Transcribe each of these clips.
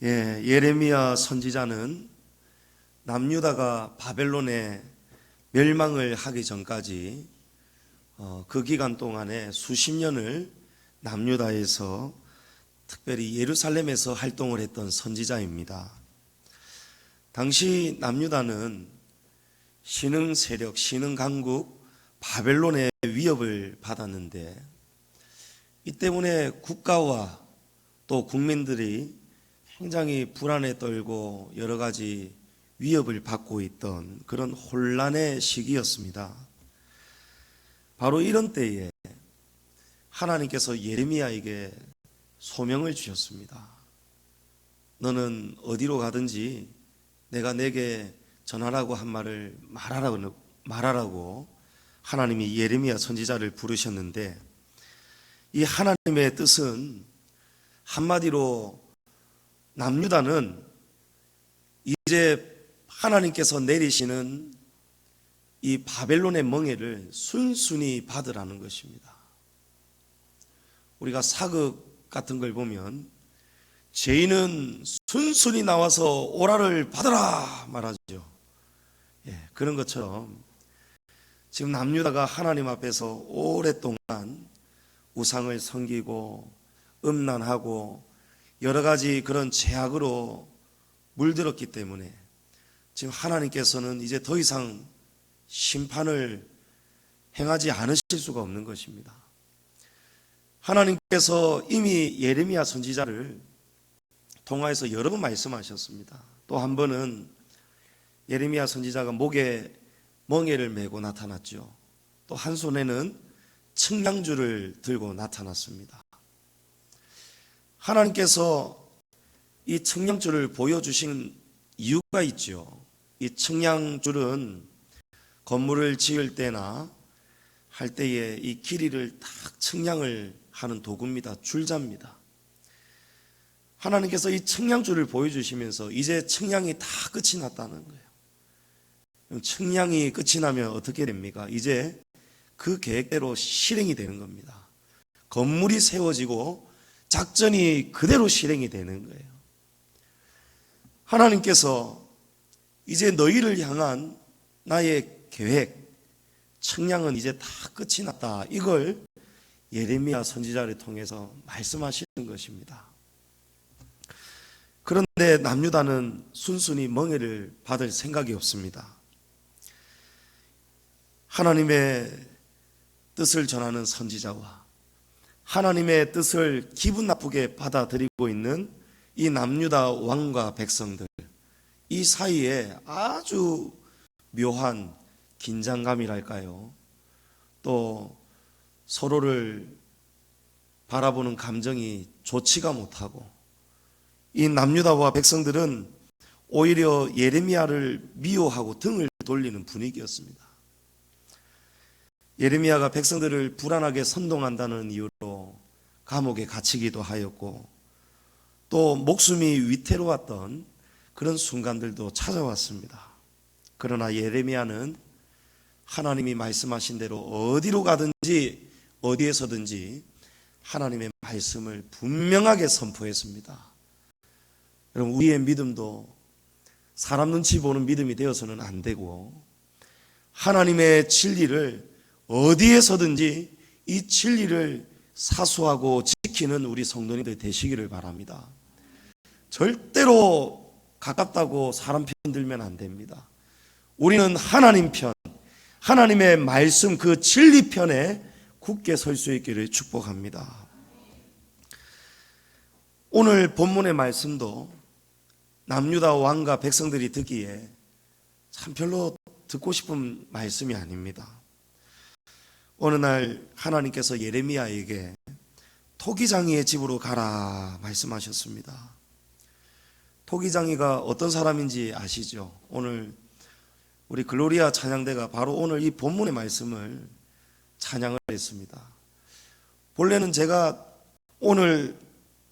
예레미야 선지자는 남유다가 바벨론에 멸망을 하기 전까지 그 기간 동안에 수십 년을 남유다에서 특별히 예루살렘에서 활동을 했던 선지자입니다. 당시 남유다는 신흥 세력, 신흥 강국 바벨론의 위협을 받았는데 이 때문에 국가와 또 국민들이 굉장히 불안에 떨고 여러 가지 위협을 받고 있던 그런 혼란의 시기였습니다. 바로 이런 때에 하나님께서 예레미야에게 소명을 주셨습니다. 너는 어디로 가든지 내가 내게 전하라고 한 말을 말하라고 하나님이 예레미야 선지자를 부르셨는데, 이 하나님의 뜻은 한마디로 남유다는 이제 하나님께서 내리시는 이 바벨론의 멍에를 순순히 받으라는 것입니다. 우리가 사극 같은 걸 보면 죄인은 순순히 나와서 오라를 받으라 말하죠. 그런 것처럼 지금 남유다가 하나님 앞에서 오랫동안 우상을 섬기고 음란하고 여러 가지 그런 죄악으로 물들었기 때문에 지금 하나님께서는 이제 더 이상 심판을 행하지 않으실 수가 없는 것입니다. 하나님께서 이미 예레미야 선지자를 통하여서 여러 번 말씀하셨습니다. 또 한 번은 예레미야 선지자가 목에 멍에를 메고 나타났죠. 또 한 손에는 측량줄을 들고 나타났습니다. 하나님께서 이 측량줄을 보여주신 이유가 있죠. 이 측량줄은 건물을 지을 때나 할 때에 이 길이를 딱 측량을 하는 도구입니다. 줄자입니다. 하나님께서 이 측량줄을 보여주시면서 이제 측량이 다 끝이 났다는 거예요. 측량이 끝이 나면 어떻게 됩니까? 이제 그 계획대로 실행이 되는 겁니다. 건물이 세워지고 작전이 그대로 실행이 되는 거예요. 하나님께서 이제 너희를 향한 나의 계획, 측량은 이제 다 끝이 났다. 이걸 예레미야 선지자를 통해서 말씀하시는 것입니다. 그런데 남유다는 순순히 멍에를 받을 생각이 없습니다. 하나님의 뜻을 전하는 선지자와 하나님의 뜻을 기분 나쁘게 받아들이고 있는 이 남유다 왕과 백성들, 이 사이에 아주 묘한 긴장감이랄까요? 또 서로를 바라보는 감정이 좋지가 못하고, 이 남유다와 백성들은 오히려 예레미야를 미워하고 등을 돌리는 분위기였습니다. 예레미야가 백성들을 불안하게 선동한다는 이유로 감옥에 갇히기도 하였고, 또 목숨이 위태로웠던 그런 순간들도 찾아왔습니다. 그러나 예레미야는 하나님이 말씀하신 대로 어디로 가든지 어디에서든지 하나님의 말씀을 분명하게 선포했습니다. 여러분, 우리의 믿음도 사람 눈치 보는 믿음이 되어서는 안 되고, 하나님의 진리를 어디에서든지 이 진리를 사수하고 지키는 우리 성도님들 되시기를 바랍니다. 절대로 가깝다고 사람 편 들면 안 됩니다. 우리는 하나님 편, 하나님의 말씀 그 진리 편에 굳게 설 수 있기를 축복합니다. 오늘 본문의 말씀도 남유다 왕과 백성들이 듣기에 참 별로 듣고 싶은 말씀이 아닙니다. 어느 날 하나님께서 예레미야에게 토기장이의 집으로 가라 말씀하셨습니다. 토기장이가 어떤 사람인지 아시죠? 오늘 우리 글로리아 찬양대가 바로 오늘 이 본문의 말씀을 찬양을 했습니다. 본래는 제가 오늘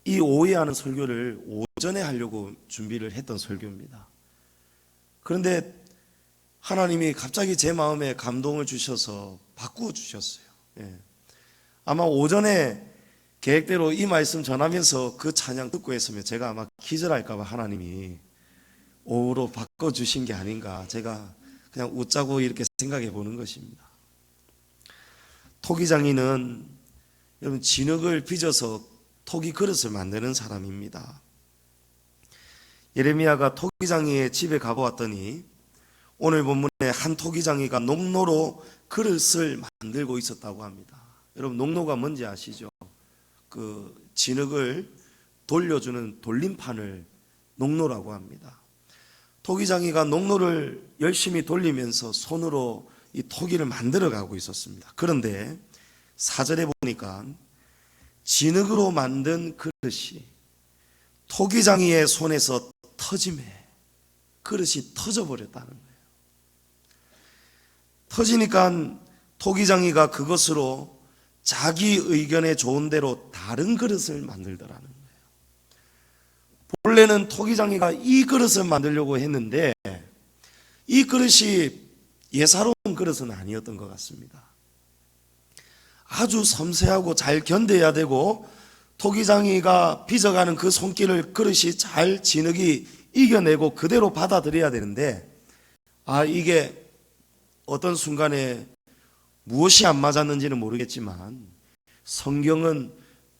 이 오해하는 설교를 오전에 하려고 준비를 했던 설교입니다. 그런데 하나님이 갑자기 제 마음에 감동을 주셔서 바꾸어 주셨어요. 아마 오전에 계획대로 이 말씀 전하면서 그 찬양 듣고 했으면 제가 아마 기절할까 봐 하나님이 오후로 바꿔주신 게 아닌가, 제가 그냥 웃자고 이렇게 생각해 보는 것입니다. 토기장이는 여러분 진흙을 빚어서 토기 그릇을 만드는 사람입니다. 예레미야가 토기장이의 집에 가보았더니 오늘 본문에 한 토기장이가 농로로 그릇을 만들고 있었다고 합니다. 여러분 농로가 뭔지 아시죠? 그 진흙을 돌려주는 돌림판을 농로라고 합니다. 토기장이가 농로를 열심히 돌리면서 손으로 이 토기를 만들어 가고 있었습니다. 그런데 4절에 보니까 진흙으로 만든 그릇이 토기장이의 손에서 터짐에 그릇이 터져버렸다는 거예요. 터지니까 토기장이가 그것으로 자기 의견에 좋은 대로 다른 그릇을 만들더라는 거예요. 본래는 토기장이가 이 그릇을 만들려고 했는데 이 그릇이 예사로운 그릇은 아니었던 것 같습니다. 아주 섬세하고 잘 견뎌야 되고 토기장이가 빚어가는 그 손길을 그릇이 잘 진흙이 이겨내고 그대로 받아들여야 되는데, 이게 어떤 순간에 무엇이 안 맞았는지는 모르겠지만 성경은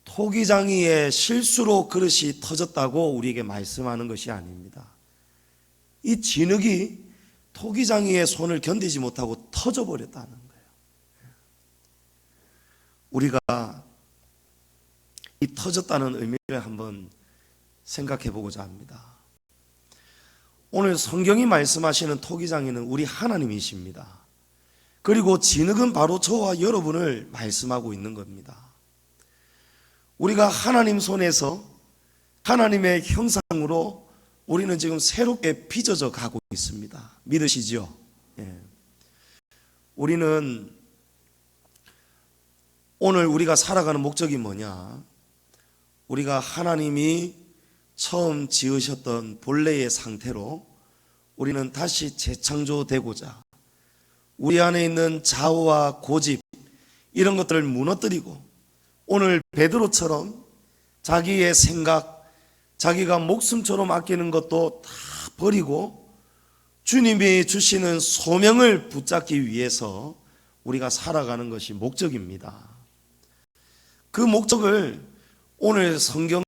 토기장이의 실수로 그릇이 터졌다고 우리에게 말씀하는 것이 아닙니다. 이 진흙이 토기장이의 손을 견디지 못하고 터져버렸다는 거예요. 우리가 이 터졌다는 의미를 한번 생각해 보고자 합니다. 오늘 성경이 말씀하시는 토기장이는 우리 하나님이십니다. 그리고 진흙은 바로 저와 여러분을 말씀하고 있는 겁니다. 우리가 하나님 손에서 하나님의 형상으로 우리는 지금 새롭게 빚어져 가고 있습니다. 믿으시죠? 예. 우리는 오늘 우리가 살아가는 목적이 뭐냐? 우리가 하나님이 처음 지으셨던 본래의 상태로 우리는 다시 재창조되고자 우리 안에 있는 자아와 고집 이런 것들을 무너뜨리고 오늘 베드로처럼 자기의 생각, 자기가 목숨처럼 아끼는 것도 다 버리고 주님이 주시는 소명을 붙잡기 위해서 우리가 살아가는 것이 목적입니다. 그 목적을 오늘 성경은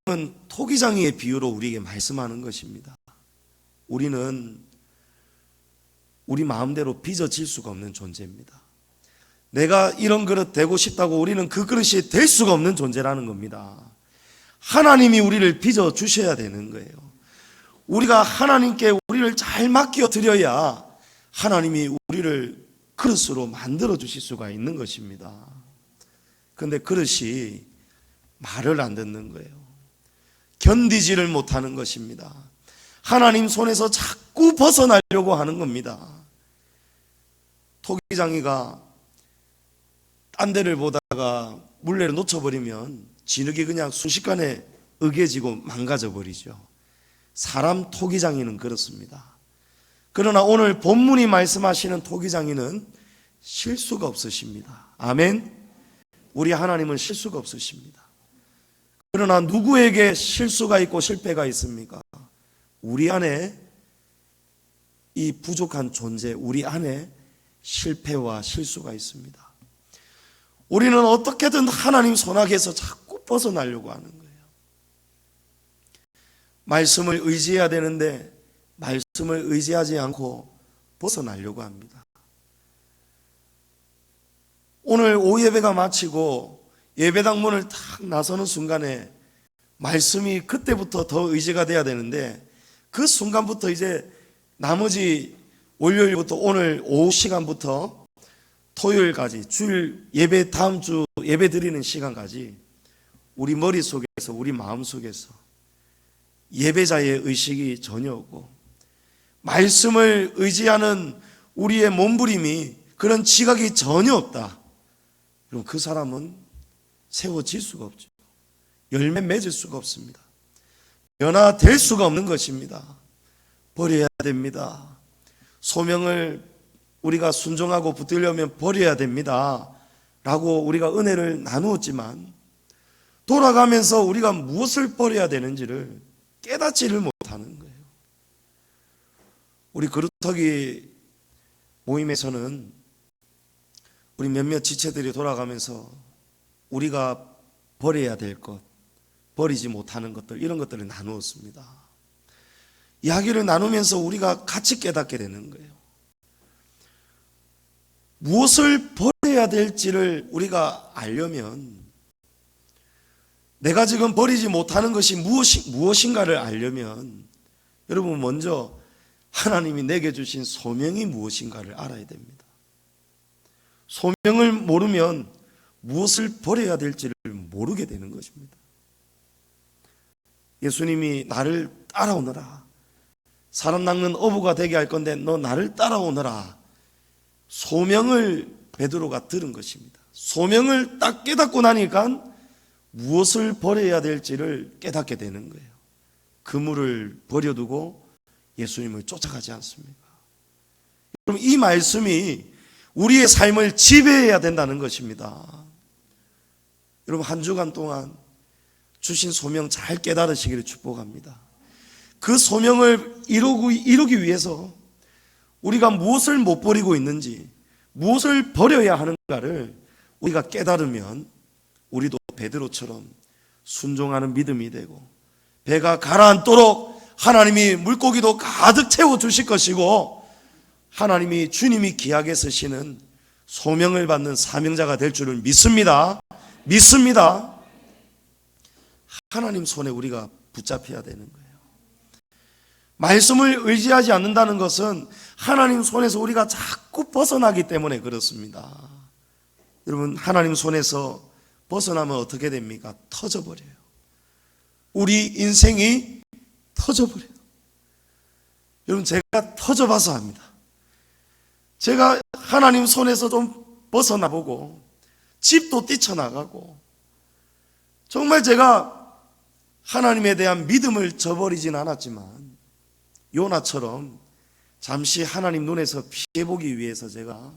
토기장이의 비유로 우리에게 말씀하는 것입니다. 우리는 우리 마음대로 빚어질 수가 없는 존재입니다. 내가 이런 그릇 되고 싶다고 우리는 그 그릇이 될 수가 없는 존재라는 겁니다. 하나님이 우리를 빚어 주셔야 되는 거예요. 우리가 하나님께 우리를 잘 맡겨 드려야 하나님이 우리를 그릇으로 만들어 주실 수가 있는 것입니다. 그런데 그릇이 말을 안 듣는 거예요. 견디지를 못하는 것입니다. 하나님 손에서 자꾸 벗어나려고 하는 겁니다. 토기장이가 딴 데를 보다가 물레를 놓쳐버리면 진흙이 그냥 순식간에 으개지고 망가져버리죠. 사람 토기장이는 그렇습니다. 그러나 오늘 본문이 말씀하시는 토기장이는 실수가 없으십니다. 아멘. 우리 하나님은 실수가 없으십니다. 그러나 누구에게 실수가 있고 실패가 있습니까? 우리 안에 이 부족한 존재, 우리 안에 실패와 실수가 있습니다. 우리는 어떻게든 하나님 손아귀에서 자꾸 벗어나려고 하는 거예요. 말씀을 의지해야 되는데 말씀을 의지하지 않고 벗어나려고 합니다. 오늘 오후 예배가 마치고 예배당 문을 탁 나서는 순간에 말씀이 그때부터 더 의지가 돼야 되는데 그 순간부터 이제 나머지 월요일부터 오늘 오후 시간부터 토요일까지 주일 예배 다음 주 예배 드리는 시간까지 우리 머릿속에서 우리 마음속에서 예배자의 의식이 전혀 없고 말씀을 의지하는 우리의 몸부림이 그런 지각이 전혀 없다. 그럼 그 사람은 세워질 수가 없죠. 열매 맺을 수가 없습니다. 변화될 수가 없는 것입니다. 버려야 됩니다. 소명을 우리가 순종하고 붙들려면 버려야 됩니다 라고 우리가 은혜를 나누었지만 돌아가면서 우리가 무엇을 버려야 되는지를 깨닫지를 못하는 거예요. 우리 그루터기 모임에서는 우리 몇몇 지체들이 돌아가면서 우리가 버려야 될 것, 버리지 못하는 것들, 이런 것들을 나누었습니다. 이야기를 나누면서 우리가 같이 깨닫게 되는 거예요. 무엇을 버려야 될지를 우리가 알려면, 내가 지금 버리지 못하는 것이 무엇인가를 알려면 여러분 먼저 하나님이 내게 주신 소명이 무엇인가를 알아야 됩니다. 소명을 모르면 무엇을 버려야 될지를 모르게 되는 것입니다. 예수님이 나를 따라오너라, 사람 낚는 어부가 되게 할 건데 너 나를 따라오너라, 소명을 베드로가 들은 것입니다. 소명을 딱 깨닫고 나니까 무엇을 버려야 될지를 깨닫게 되는 거예요. 그물을 버려두고 예수님을 쫓아가지 않습니까? 그럼 이 말씀이 우리의 삶을 지배해야 된다는 것입니다. 여러분, 한 주간 동안 주신 소명 잘 깨달으시기를 축복합니다. 그 소명을 이루기 위해서 우리가 무엇을 못 버리고 있는지, 무엇을 버려야 하는가를 우리가 깨달으면 우리도 베드로처럼 순종하는 믿음이 되고, 배가 가라앉도록 하나님이 물고기도 가득 채워주실 것이고, 하나님이 주님이 기약에 서시는 소명을 받는 사명자가 될 줄을 믿습니다. 하나님 손에 우리가 붙잡혀야 되는 거예요. 말씀을 의지하지 않는다는 것은 하나님 손에서 우리가 자꾸 벗어나기 때문에 그렇습니다. 여러분, 하나님 손에서 벗어나면 어떻게 됩니까? 터져버려요. 우리 인생이 터져버려요. 여러분, 제가 터져봐서 합니다. 제가 하나님 손에서 좀 벗어나보고 집도 뛰쳐나가고, 정말 제가 하나님에 대한 믿음을 저버리진 않았지만 요나처럼 잠시 하나님 눈에서 피해보기 위해서 제가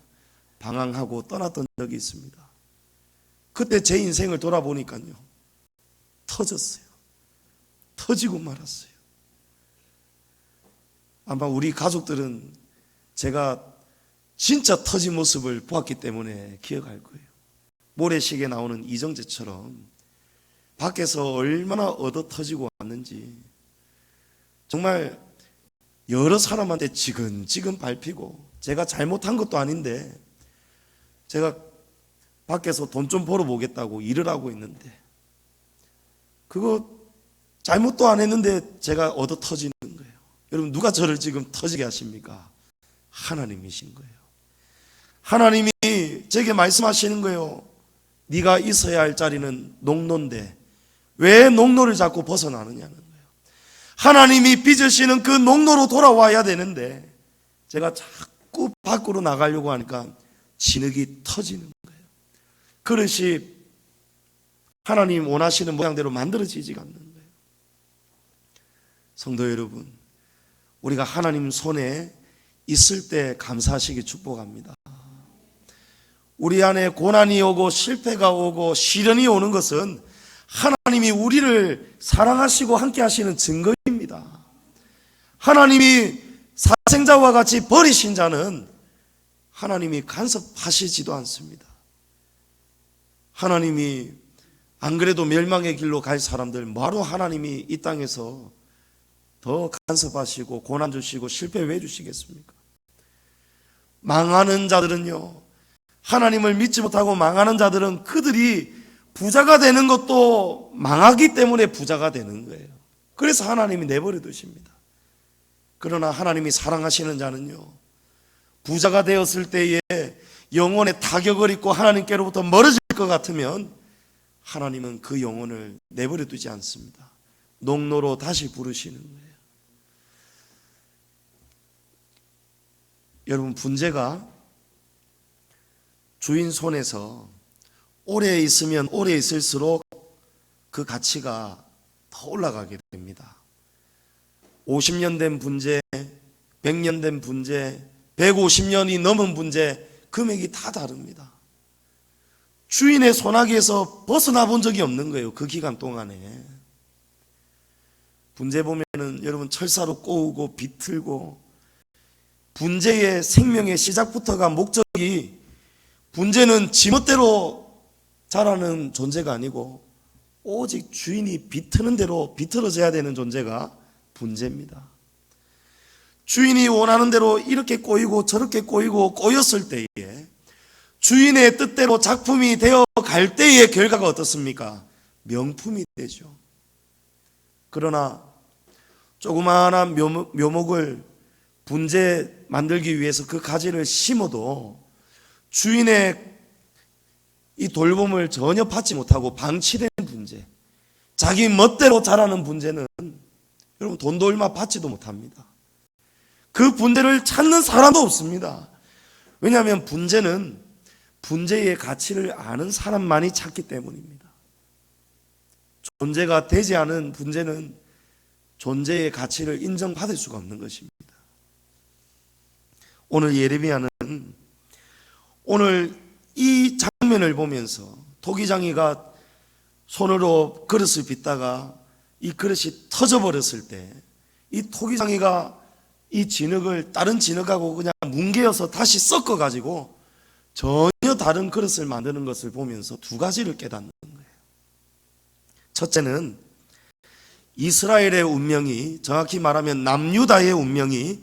방황하고 떠났던 적이 있습니다. 그때 제 인생을 돌아보니까요, 터졌어요. 터지고 말았어요. 아마 우리 가족들은 제가 진짜 터진 모습을 보았기 때문에 기억할 거예요. 모래시계 나오는 이정재처럼 밖에서 얼마나 얻어 터지고 왔는지, 정말 여러 사람한테 지근지근 밟히고, 제가 잘못한 것도 아닌데 제가 밖에서 돈 좀 벌어보겠다고 일을 하고 있는데 그거 잘못도 안 했는데 제가 얻어 터지는 거예요. 여러분, 누가 저를 지금 터지게 하십니까? 하나님이신 거예요. 하나님이 제게 말씀하시는 거예요. 네가 있어야 할 자리는 농로인데 왜 농로를 자꾸 벗어나느냐는 거예요. 하나님이 빚으시는 그 농로로 돌아와야 되는데 제가 자꾸 밖으로 나가려고 하니까 진흙이 터지는 거예요. 그릇이 하나님 원하시는 모양대로 만들어지지가 않는 거예요. 성도 여러분, 우리가 하나님 손에 있을 때 감사하시기 축복합니다. 우리 안에 고난이 오고 실패가 오고 시련이 오는 것은 하나님이 우리를 사랑하시고 함께 하시는 증거입니다. 하나님이 사생자와 같이 버리신 자는 하나님이 간섭하시지도 않습니다. 하나님이 안 그래도 멸망의 길로 갈 사람들 바로 하나님이 이 땅에서 더 간섭하시고 고난 주시고 실패 왜 주시겠습니까? 망하는 자들은요, 하나님을 믿지 못하고 망하는 자들은 그들이 부자가 되는 것도 망하기 때문에 부자가 되는 거예요. 그래서 하나님이 내버려 두십니다. 그러나 하나님이 사랑하시는 자는요, 부자가 되었을 때에 영혼의 타격을 입고 하나님께로부터 멀어질 것 같으면 하나님은 그 영혼을 내버려 두지 않습니다. 농로로 다시 부르시는 거예요. 여러분, 분재가 주인 손에서 오래 있으면 오래 있을수록 그 가치가 더 올라가게 됩니다. 50년 된 분재, 100년 된 분재, 150년이 넘은 분재, 금액이 다 다릅니다. 주인의 손아귀에서 벗어나 본 적이 없는 거예요. 그 기간 동안에. 분재 보면은 여러분 철사로 꼬우고 비틀고, 분재의 생명의 시작부터가 목적이, 분재는 지멋대로 자라는 존재가 아니고 오직 주인이 비트는 대로 비틀어져야 되는 존재가 분재입니다. 주인이 원하는 대로 이렇게 꼬이고 저렇게 꼬이고 꼬였을 때에, 주인의 뜻대로 작품이 되어 갈 때의 결과가 어떻습니까? 명품이 되죠. 그러나 조그마한 묘목을 분재 만들기 위해서 그 가지를 심어도 주인의 이 돌봄을 전혀 받지 못하고 방치된 분재, 자기 멋대로 자라는 분재는 여러분 돈도 얼마 받지도 못합니다. 그 분재를 찾는 사람도 없습니다. 왜냐하면 분재는 분재의 가치를 아는 사람만이 찾기 때문입니다. 존재가 되지 않은 분재는 존재의 가치를 인정받을 수가 없는 것입니다. 오늘 예레미야는 오늘 이 장면을 보면서 토기장이가 손으로 그릇을 빚다가 이 그릇이 터져버렸을 때, 이 토기장이가 이 진흙을 다른 진흙하고 그냥 뭉개어서 다시 섞어가지고 전혀 다른 그릇을 만드는 것을 보면서 두 가지를 깨닫는 거예요. 첫째는 이스라엘의 운명이, 정확히 말하면 남유다의 운명이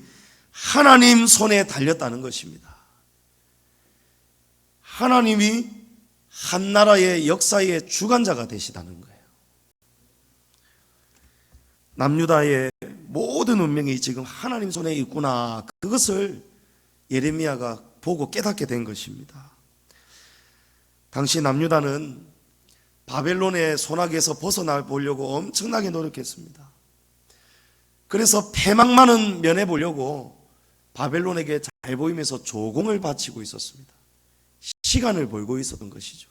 하나님 손에 달렸다는 것입니다. 하나님이 한 나라의 역사의 주관자가 되시다는 거예요. 남유다의 모든 운명이 지금 하나님 손에 있구나, 그것을 예레미야가 보고 깨닫게 된 것입니다. 당시 남유다는 바벨론의 손아귀에서 벗어나 보려고 엄청나게 노력했습니다. 그래서 패망만은 면해보려고 바벨론에게 잘 보이면서 조공을 바치고 있었습니다. 시간을 벌고 있었던 것이죠.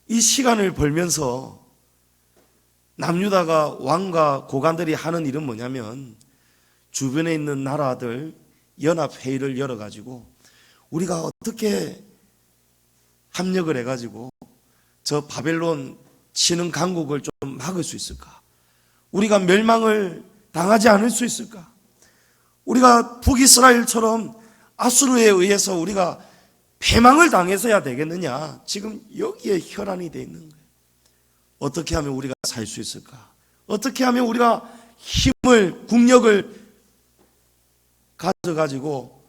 이 시간을 벌면서 남유다가 왕과 고관들이 하는 일은 뭐냐면, 주변에 있는 나라들 연합회의를 열어가지고 우리가 어떻게 합력을 해가지고 저 바벨론 치는 강국을 좀 막을 수 있을까? 우리가 멸망을 당하지 않을 수 있을까? 우리가 북이스라엘처럼 아수르에 의해서 우리가 패망을 당해서야 되겠느냐? 지금 여기에 혈안이 되어 있는 거예요. 어떻게 하면 우리가 살 수 있을까? 어떻게 하면 우리가 힘을, 국력을 가져가지고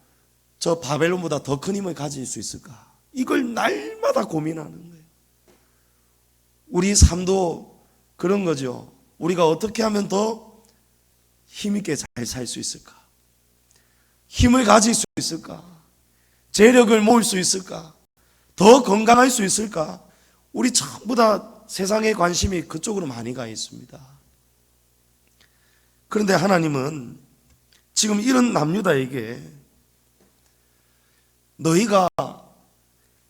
저 바벨론보다 더 큰 힘을 가질 수 있을까? 이걸 날마다 고민하는 거예요. 우리 삶도 그런 거죠. 우리가 어떻게 하면 더 힘있게 잘 살 수 있을까? 힘을 가질 수 있을까? 재력을 모을 수 있을까? 더 건강할 수 있을까? 우리 전부 다 세상의 관심이 그쪽으로 많이 가 있습니다. 그런데 하나님은 지금 이런 남유다에게, 너희가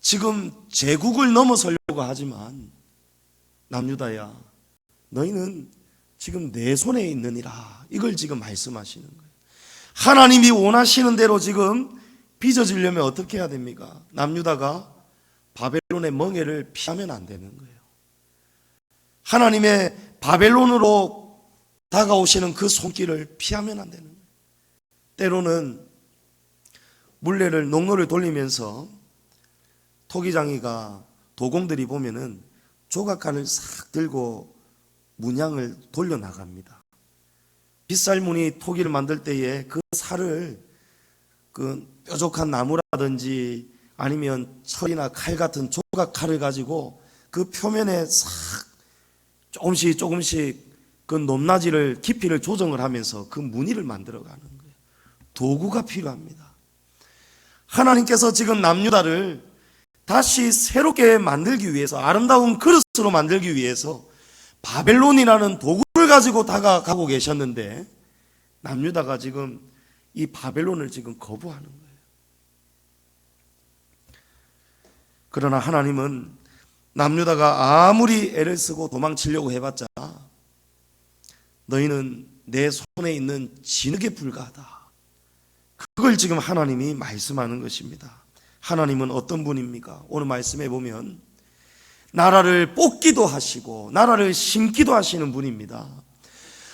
지금 제국을 넘어서려고 하지만 남유다야, 너희는 지금 내 손에 있느니라, 이걸 지금 말씀하시는 거예요. 하나님이 원하시는 대로 지금 빚어지려면 어떻게 해야 됩니까? 남유다가 바벨론의 멍에를 피하면 안 되는 거예요. 하나님의 바벨론으로 다가오시는 그 손길을 피하면 안 되는 거예요. 때로는 물레를, 농로를 돌리면서 토기장이가, 도공들이 보면은 조각칸을 싹 들고 문양을 돌려나갑니다. 빗살무늬 토기를 만들 때에 그 살을 그 뾰족한 나무라든지 아니면 철이나 칼 같은 조각칼을 가지고 그 표면에 싹 조금씩 그 높낮이를, 깊이를 조정을 하면서 그 무늬를 만들어가는 거예요. 도구가 필요합니다. 하나님께서 지금 남유다를 다시 새롭게 만들기 위해서, 아름다운 그릇으로 만들기 위해서 바벨론이라는 도구를 가지고 다가가고 계셨는데, 남유다가 지금 이 바벨론을 지금 거부하는 거예요. 그러나 하나님은 남유다가 아무리 애를 쓰고 도망치려고 해봤자 너희는 내 손에 있는 진흙에 불과하다, 그걸 지금 하나님이 말씀하는 것입니다. 하나님은 어떤 분입니까? 오늘 말씀해 보면 나라를 뽑기도 하시고 나라를 심기도 하시는 분입니다.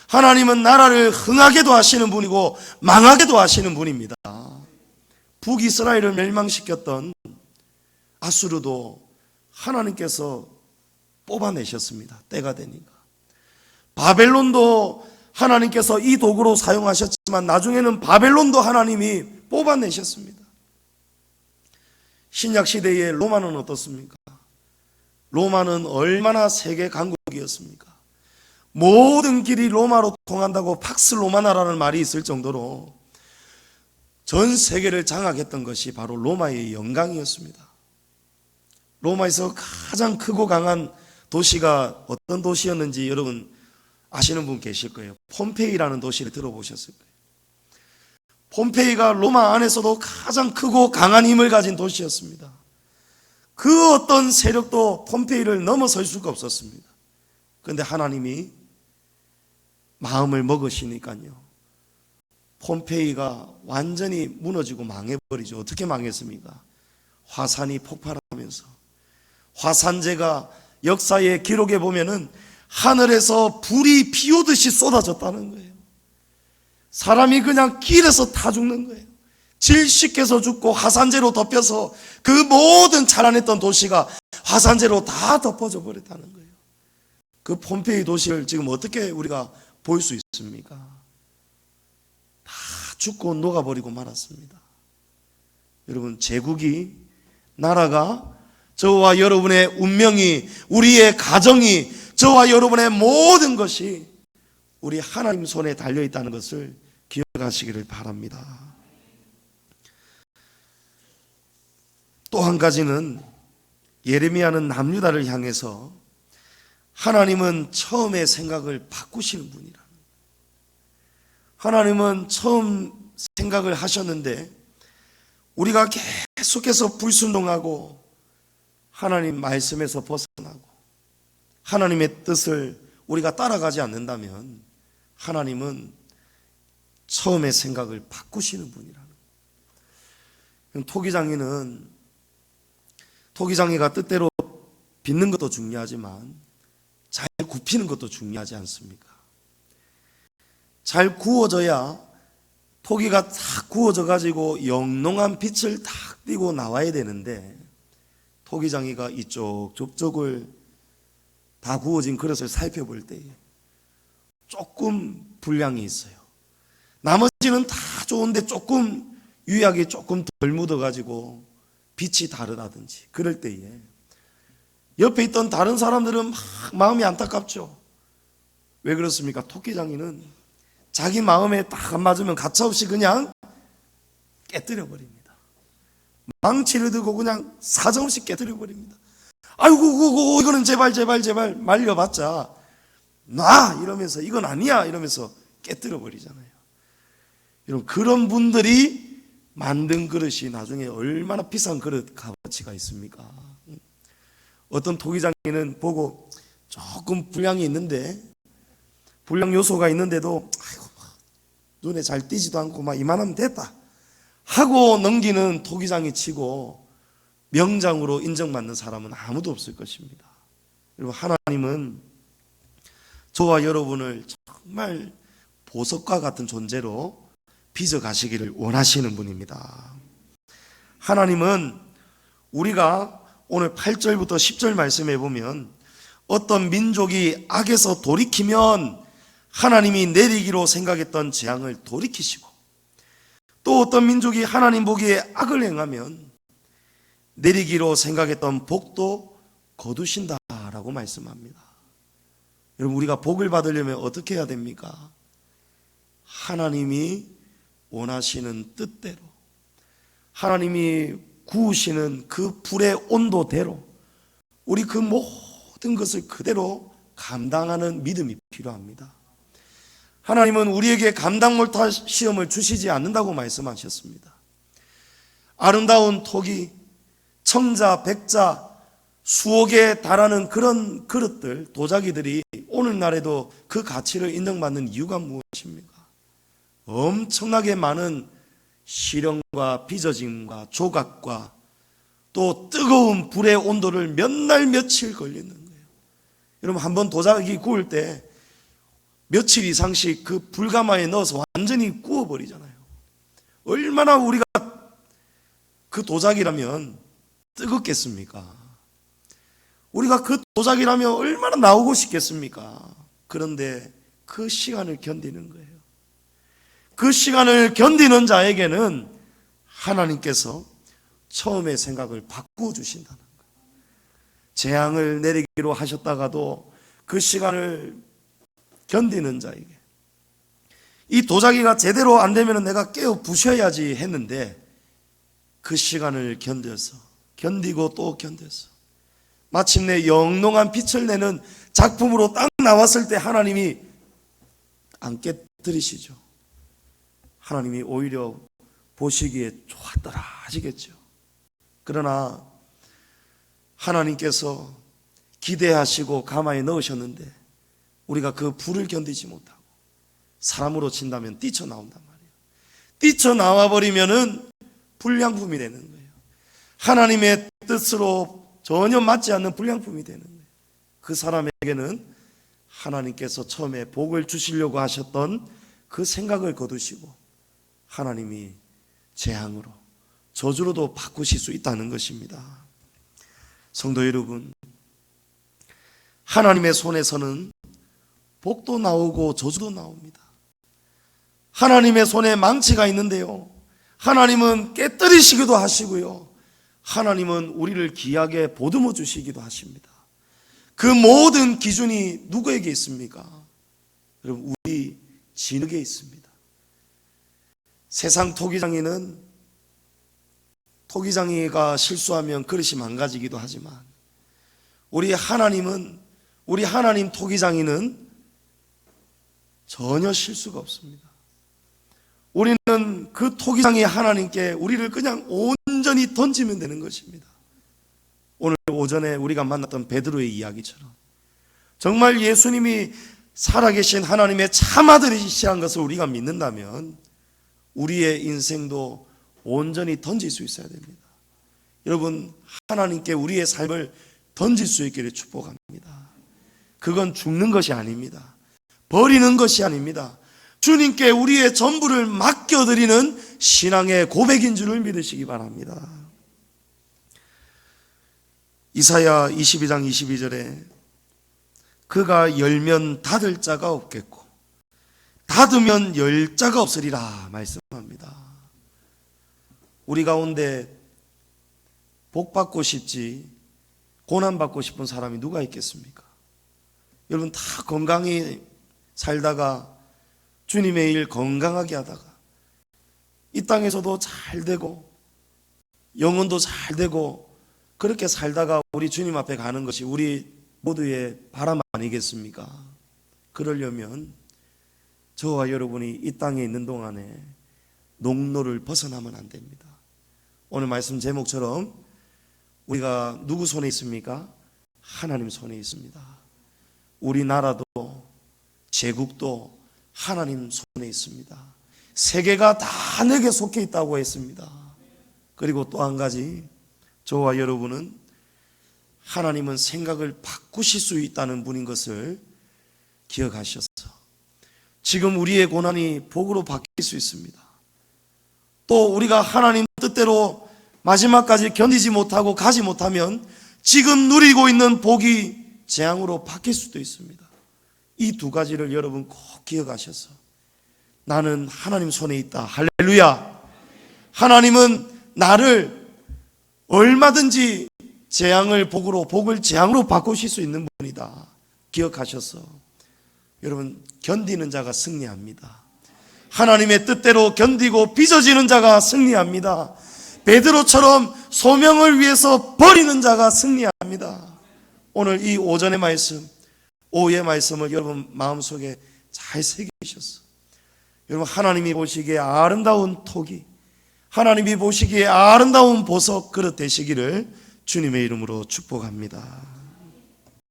하나님은 나라를 흥하게도 하시는 분이고 망하게도 하시는 분입니다. 북이스라엘을 멸망시켰던 아수르도 하나님께서 뽑아내셨습니다. 때가 되니까. 바벨론도 하나님께서 이 도구로 사용하셨지만 나중에는 바벨론도 하나님이 뽑아내셨습니다. 신약 시대의 로마는 어떻습니까? 로마는 얼마나 세계 강국이었습니까? 모든 길이 로마로 통한다고 팍스 로마나라는 말이 있을 정도로 전 세계를 장악했던 것이 바로 로마의 영광이었습니다. 로마에서 가장 크고 강한 도시가 어떤 도시였는지 여러분 아시는 분 계실 거예요. 폼페이라는 도시를 들어보셨을 거예요. 폼페이가 로마 안에서도 가장 크고 강한 힘을 가진 도시였습니다. 그 어떤 세력도 폼페이를 넘어설 수가 없었습니다. 그런데 하나님이 마음을 먹으시니까요, 폼페이가 완전히 무너지고 망해버리죠. 어떻게 망했습니까? 화산이 폭발하면서, 화산재가 역사의 기록에 보면은 하늘에서 불이 비오듯이 쏟아졌다는 거예요. 사람이 그냥 길에서 타 죽는 거예요. 질식해서 죽고 화산재로 덮여서 그 모든 자라냈던 도시가 화산재로 다 덮어져 버렸다는 거예요. 그 폼페이 도시를 지금 어떻게 우리가 볼 수 있습니까? 다 죽고 녹아버리고 말았습니다. 여러분, 제국이, 나라가, 저와 여러분의 운명이, 우리의 가정이, 저와 여러분의 모든 것이 우리 하나님 손에 달려있다는 것을 기억하시기를 바랍니다. 또 한 가지는, 예레미야는 남유다를 향해서 하나님은 처음에 생각을 바꾸시는 분이라는 거예요. 하나님은 처음 생각을 하셨는데 우리가 계속해서 불순종하고 하나님 말씀에서 벗어나고 하나님의 뜻을 우리가 따라가지 않는다면 하나님은 처음에 생각을 바꾸시는 분이라는 거예요. 토기장이가 뜻대로 빚는 것도 중요하지만 잘 굽히는 것도 중요하지 않습니까? 잘 구워져야, 토기가 딱 구워져 가지고 영롱한 빛을 딱 띠고 나와야 되는데, 토기장이가 이쪽 저쪽을 다 구워진 그릇을 살펴볼 때에 조금 불량이 있어요. 나머지는 다 좋은데 조금 유약이 조금 덜 묻어 가지고 빛이 다르다든지 그럴 때에 옆에 있던 다른 사람들은 막 마음이 안타깝죠. 왜 그렇습니까? 토끼장이는 자기 마음에 딱 안 맞으면 가차없이 그냥 깨뜨려 버립니다. 망치를 들고 그냥 사정없이 깨뜨려 버립니다. 아이고, 이거는 제발 말려봤자 놔 이러면서, 이건 아니야 이러면서 깨뜨려 버리잖아요. 여러분, 그런 분들이 만든 그릇이 나중에 얼마나 비싼 그릇 값어치가 있습니까? 어떤 토기장이는 보고 조금 불량이 있는데, 불량 요소가 있는데도 아이고, 눈에 잘 띄지도 않고 막 이만하면 됐다 하고 넘기는 토기장이 치고 명장으로 인정받는 사람은 아무도 없을 것입니다. 그리고 하나님은 저와 여러분을 정말 보석과 같은 존재로 빚어가시기를 원하시는 분입니다. 하나님은 우리가 오늘 8절부터 10절 말씀해 보면 어떤 민족이 악에서 돌이키면 하나님이 내리기로 생각했던 재앙을 돌이키시고, 또 어떤 민족이 하나님 보기에 악을 행하면 내리기로 생각했던 복도 거두신다라고 말씀합니다. 여러분, 우리가 복을 받으려면 어떻게 해야 됩니까? 하나님이 원하시는 뜻대로, 하나님이 구우시는 그 불의 온도대로 우리 그 모든 것을 그대로 감당하는 믿음이 필요합니다. 하나님은 우리에게 감당 못할 시험을 주시지 않는다고 말씀하셨습니다. 아름다운 토기, 청자, 백자, 수억에 달하는 그런 그릇들, 도자기들이 오늘날에도 그 가치를 인정받는 이유가 무엇입니까? 엄청나게 많은 시련과 빚어짐과 조각과 또 뜨거운 불의 온도를 몇 날 며칠 걸리는 거예요. 여러분, 한번 도자기 구울 때 며칠 이상씩 그 불가마에 넣어서 완전히 구워버리잖아요. 얼마나 우리가 그 도자기라면 뜨겁겠습니까? 우리가 그 도자기라면 얼마나 나오고 싶겠습니까? 그런데 그 시간을 견디는 거예요. 그 시간을 견디는 자에게는 하나님께서 처음의 생각을 바꾸어 주신다는 거예요. 재앙을 내리기로 하셨다가도 그 시간을 견디는 자에게, 이 도자기가 제대로 안 되면 내가 깨어 부셔야지 했는데 그 시간을 견디고 또 견뎌서 마침내 영롱한 빛을 내는 작품으로 딱 나왔을 때 하나님이 안 깨뜨리시죠. 하나님이 오히려 보시기에 좋았더라 하시겠죠. 그러나 하나님께서 기대하시고 가마에 넣으셨는데 우리가 그 불을 견디지 못하고 사람으로 친다면 뛰쳐나온단 말이에요. 뛰쳐나와 버리면은 불량품이 되는 거예요. 하나님의 뜻으로 전혀 맞지 않는 불량품이 되는 거예요. 그 사람에게는 하나님께서 처음에 복을 주시려고 하셨던 그 생각을 거두시고 하나님이 재앙으로, 저주로도 바꾸실 수 있다는 것입니다. 성도 여러분, 하나님의 손에서는 복도 나오고 저주도 나옵니다. 하나님의 손에 망치가 있는데요, 하나님은 깨뜨리시기도 하시고요, 하나님은 우리를 귀하게 보듬어 주시기도 하십니다. 그 모든 기준이 누구에게 있습니까? 여러분, 우리 진흙에 있습니다. 세상 토기장이가 실수하면 그릇이 망가지기도 하지만 우리 하나님 토기장이는 전혀 실수가 없습니다. 우리는 그 토기장이 하나님께 우리를 그냥 온전히 던지면 되는 것입니다. 오늘 오전에 우리가 만났던 베드로의 이야기처럼 정말 예수님이 살아계신 하나님의 참아들이시한 것을 우리가 믿는다면 우리의 인생도 온전히 던질 수 있어야 됩니다. 여러분, 하나님께 우리의 삶을 던질 수 있기를 축복합니다. 그건 죽는 것이 아닙니다. 버리는 것이 아닙니다. 주님께 우리의 전부를 맡겨드리는 신앙의 고백인 줄을 믿으시기 바랍니다. 이사야 22장 22절에 그가 열면 닫을 자가 없겠고 닫으면 열 자가 없으리라 말씀합니다. 우리 가운데 복 받고 싶지 고난 받고 싶은 사람이 누가 있겠습니까? 여러분, 다 건강히 살다가 주님의 일 건강하게 하다가 이 땅에서도 잘 되고 영혼도 잘 되고 그렇게 살다가 우리 주님 앞에 가는 것이 우리 모두의 바람 아니겠습니까? 그러려면 저와 여러분이 이 땅에 있는 동안에 농로를 벗어나면 안 됩니다. 오늘 말씀 제목처럼 우리가 누구 손에 있습니까? 하나님 손에 있습니다. 우리나라도 제국도 하나님 손에 있습니다. 세계가 다 내게 속해 있다고 했습니다. 그리고 또 한 가지, 저와 여러분은 하나님은 생각을 바꾸실 수 있다는 분인 것을 기억하셔서 지금 우리의 고난이 복으로 바뀔 수 있습니다. 또 우리가 하나님 뜻대로 마지막까지 견디지 못하고 가지 못하면 지금 누리고 있는 복이 재앙으로 바뀔 수도 있습니다. 이 두 가지를 여러분 꼭 기억하셔서 나는 하나님 손에 있다. 할렐루야. 하나님은 나를 얼마든지 재앙을 복으로, 복을 재앙으로 바꾸실 수 있는 분이다. 기억하셔서 여러분, 견디는 자가 승리합니다. 하나님의 뜻대로 견디고 빚어지는 자가 승리합니다. 베드로처럼 소명을 위해서 버리는 자가 승리합니다. 오늘 이 오전의 말씀, 오후의 말씀을 여러분 마음속에 잘 새기셔서 여러분, 하나님이 보시기에 아름다운 토기, 하나님이 보시기에 아름다운 보석 그릇 되시기를 주님의 이름으로 축복합니다.